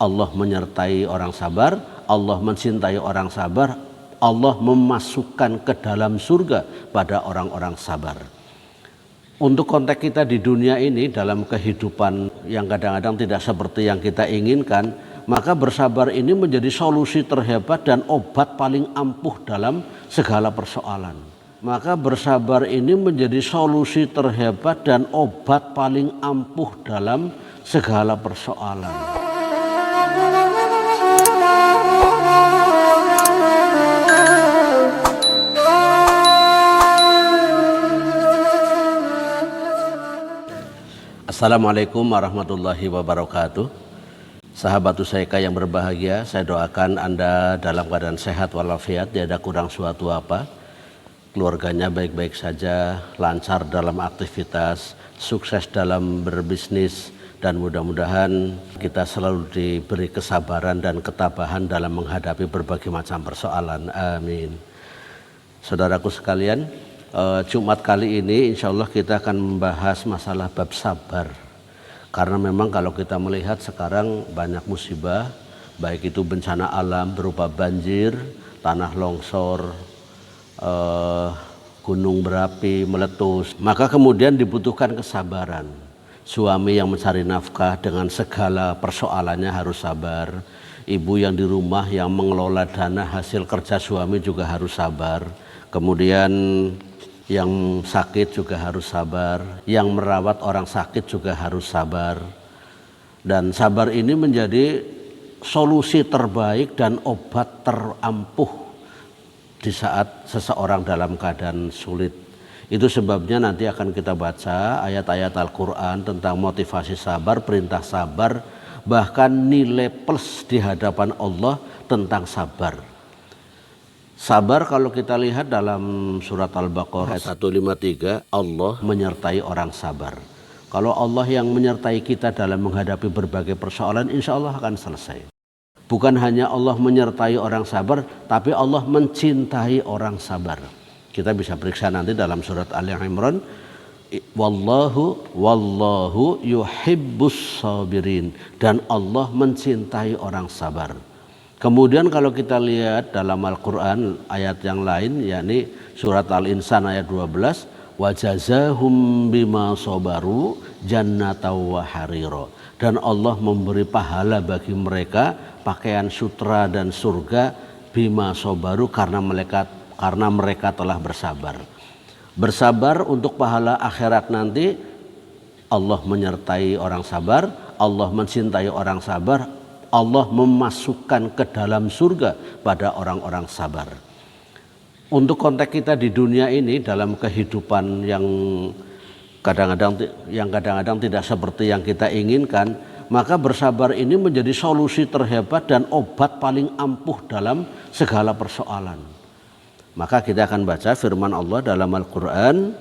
Allah menyertai orang sabar, Allah mencintai orang sabar, Allah memasukkan ke dalam surga pada orang-orang sabar. Untuk konteks kita di dunia ini dalam kehidupan yang kadang-kadang tidak seperti yang kita inginkan, maka bersabar ini menjadi solusi terhebat dan obat paling ampuh dalam segala persoalan. Maka bersabar ini menjadi solusi terhebat dan obat paling ampuh dalam segala persoalan. Assalamualaikum warahmatullahi wabarakatuh. Sahabat Usaika yang berbahagia, saya doakan Anda dalam keadaan sehat walafiat, tidak ada kurang suatu apa. Keluarganya baik-baik saja, lancar dalam aktivitas, sukses dalam berbisnis, dan mudah-mudahan kita selalu diberi kesabaran dan ketabahan dalam menghadapi berbagai macam persoalan. Amin. Saudaraku sekalian, Jumat kali ini insya Allah kita akan membahas masalah bab sabar. Karena memang kalau kita melihat sekarang banyak musibah, baik itu bencana alam berupa banjir, tanah longsor, gunung berapi, meletus. Maka kemudian dibutuhkan kesabaran. Suami yang mencari nafkah dengan segala persoalannya harus sabar. Ibu yang di rumah yang mengelola dana hasil kerja suami juga harus sabar. Kemudian yang sakit juga harus sabar, yang merawat orang sakit juga harus sabar. Dan sabar ini menjadi solusi terbaik dan obat terampuh di saat seseorang dalam keadaan sulit. Itu sebabnya nanti akan kita baca ayat-ayat Al-Quran tentang motivasi sabar, perintah sabar, bahkan nilai plus di hadapan Allah tentang sabar. Sabar kalau kita lihat dalam surat Al-Baqarah ayat 153, Allah menyertai orang sabar. Kalau Allah yang menyertai kita dalam menghadapi berbagai persoalan, insya Allah akan selesai. Bukan hanya Allah menyertai orang sabar, tapi Allah mencintai orang sabar. Kita bisa periksa nanti dalam surat Ali Imran, Wallahu yuhibbus sabirin, dan Allah mencintai orang sabar. Kemudian kalau kita lihat dalam Al-Quran ayat yang lain, yakni surat Al-Insan ayat 12, wajazahum bima sabaru jannatan wa harira, dan Allah memberi pahala bagi mereka pakaian sutra dan surga bima sabaru, karena mereka telah bersabar. Bersabar untuk pahala akhirat nanti. Allah menyertai orang sabar, Allah mencintai orang sabar, Allah memasukkan ke dalam surga pada orang-orang sabar. Untuk konteks kita di dunia ini dalam kehidupan yang kadang-kadang tidak seperti yang kita inginkan, maka bersabar ini menjadi solusi terhebat dan obat paling ampuh dalam segala persoalan. Maka kita akan baca firman Allah dalam Al-Quran,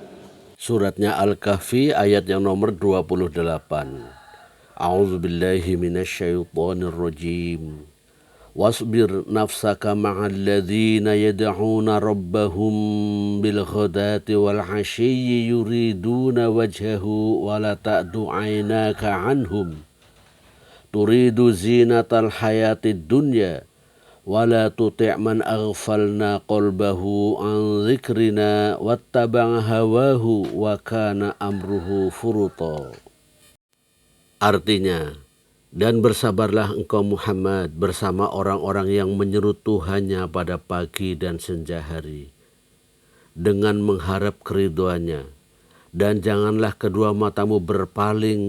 suratnya Al-Kahfi ayat yang nomor 28. A'udzu billahi minasyaitonir rajim. Wasbir nafsaka ma'al ladzina yad'una rabbahum bil ghadati wal 'ashiyyi yuriduna wajhahu wa la ta'du 'ainaka 'anhum turidu zinatal hayatid dunya wa la tuti' man aghfalna qalbahu an dzikrina wattaba'a hawahu wa kana amruhu furuta. Artinya, dan bersabarlah engkau Muhammad bersama orang-orang yang menyeru Tuhannya pada pagi dan senja hari, dengan mengharap keridhoannya, dan janganlah kedua matamu berpaling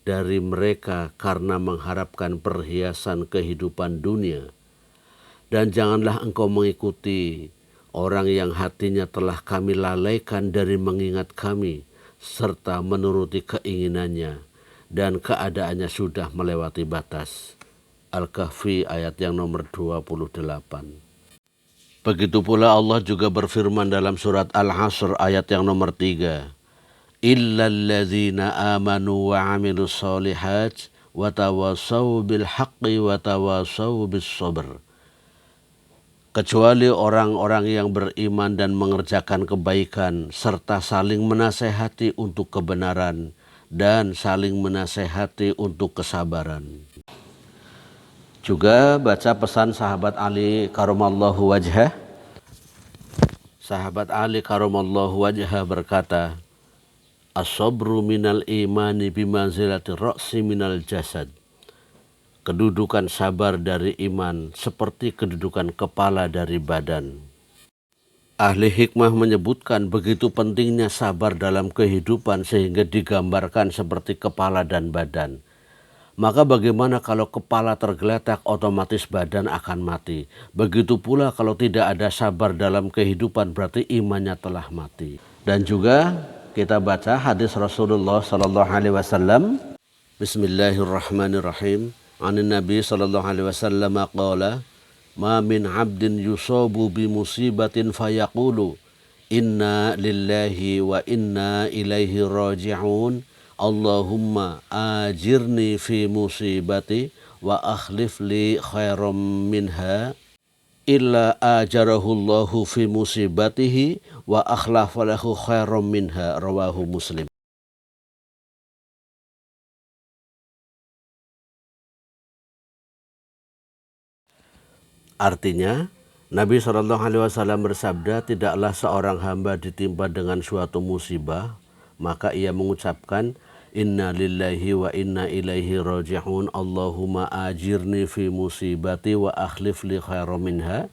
dari mereka karena mengharapkan perhiasan kehidupan dunia, dan janganlah engkau mengikuti orang yang hatinya telah kami lalaikan dari mengingat kami, serta menuruti keinginannya, dan keadaannya sudah melewati batas. Al-Kahfi ayat yang nomor 28. Begitu pula Allah juga berfirman dalam surat Al-Hasr ayat yang nomor 3. Illalladzina amanu wa amilus solihat wa tawasaw bil haqqi wa tawasaw bis sabr. Kecuali orang-orang yang beriman dan mengerjakan kebaikan serta saling menasehati untuk kebenaran dan saling menasehati untuk kesabaran. Juga baca pesan sahabat Ali karamallahu wajhah. Sahabat Ali karamallahu wajhah berkata, as-sabru minal imani bimanzilati ra'si minal jasad. Kedudukan sabar dari iman seperti kedudukan kepala dari badan. Ahli hikmah menyebutkan begitu pentingnya sabar dalam kehidupan sehingga digambarkan seperti kepala dan badan. Maka bagaimana kalau kepala tergeletak, otomatis badan akan mati. Begitu pula kalau tidak ada sabar dalam kehidupan, berarti imannya telah mati. Dan juga kita baca hadis Rasulullah sallallahu alaihi wasallam. Bismillahirrahmanirrahim. Anin Nabi sallallahu alaihi wasallam qala, "Ma min 'abdin yusabu bi musibatin fayaqulu inna lillahi wa inna ilaihi raji'un. Allahumma ajirni fi musibati wa akhlif li khairam minha illa ajarahullahu fi musibatihi wa akhlafa lahu khairam minha." Rawahu Muslim. Artinya, Nabi SAW bersabda, tidaklah seorang hamba ditimpa dengan suatu musibah, maka ia mengucapkan, inna lillahi wa inna ilaihi raji'un, Allahumma ajirni fi musibati wa akhlif li khairam minha.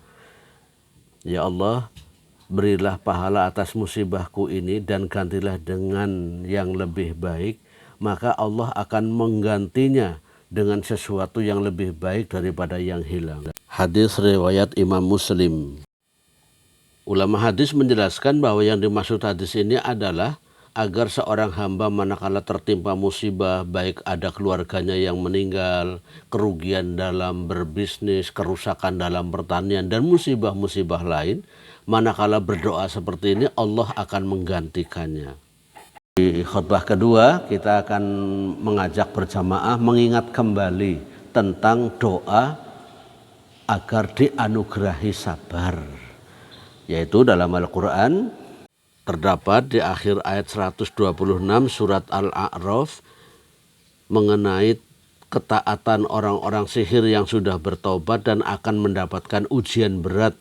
Ya Allah, berilah pahala atas musibahku ini dan gantilah dengan yang lebih baik, maka Allah akan menggantinya dengan sesuatu yang lebih baik daripada yang hilang. Hadis riwayat Imam Muslim. Ulama hadis menjelaskan bahwa yang dimaksud hadis ini adalah agar seorang hamba manakala tertimpa musibah, baik ada keluarganya yang meninggal, kerugian dalam berbisnis, kerusakan dalam pertanian, dan musibah-musibah lain, manakala berdoa seperti ini, Allah akan menggantikannya. Di khutbah kedua, kita akan mengajak berjamaah mengingat kembali tentang doa agar dianugerahi sabar, yaitu dalam Al-Quran terdapat di akhir ayat 126 surat Al-A'raf mengenai ketaatan orang-orang sihir yang sudah bertobat dan akan mendapatkan ujian berat,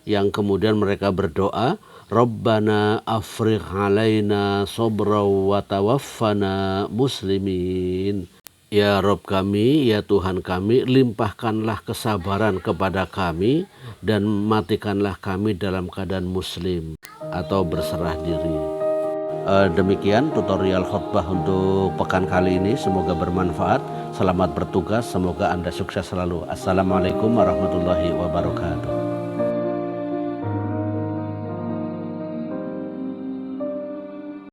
yang kemudian mereka berdoa, Rabbana afrigh alaina sabra wa tawaffana muslimin. Ya Rob kami, ya Tuhan kami, limpahkanlah kesabaran kepada kami dan matikanlah kami dalam keadaan muslim atau berserah diri. Demikian tutorial khutbah untuk pekan kali ini, semoga bermanfaat. Selamat bertugas, semoga Anda sukses selalu. Assalamualaikum warahmatullahi wabarakatuh.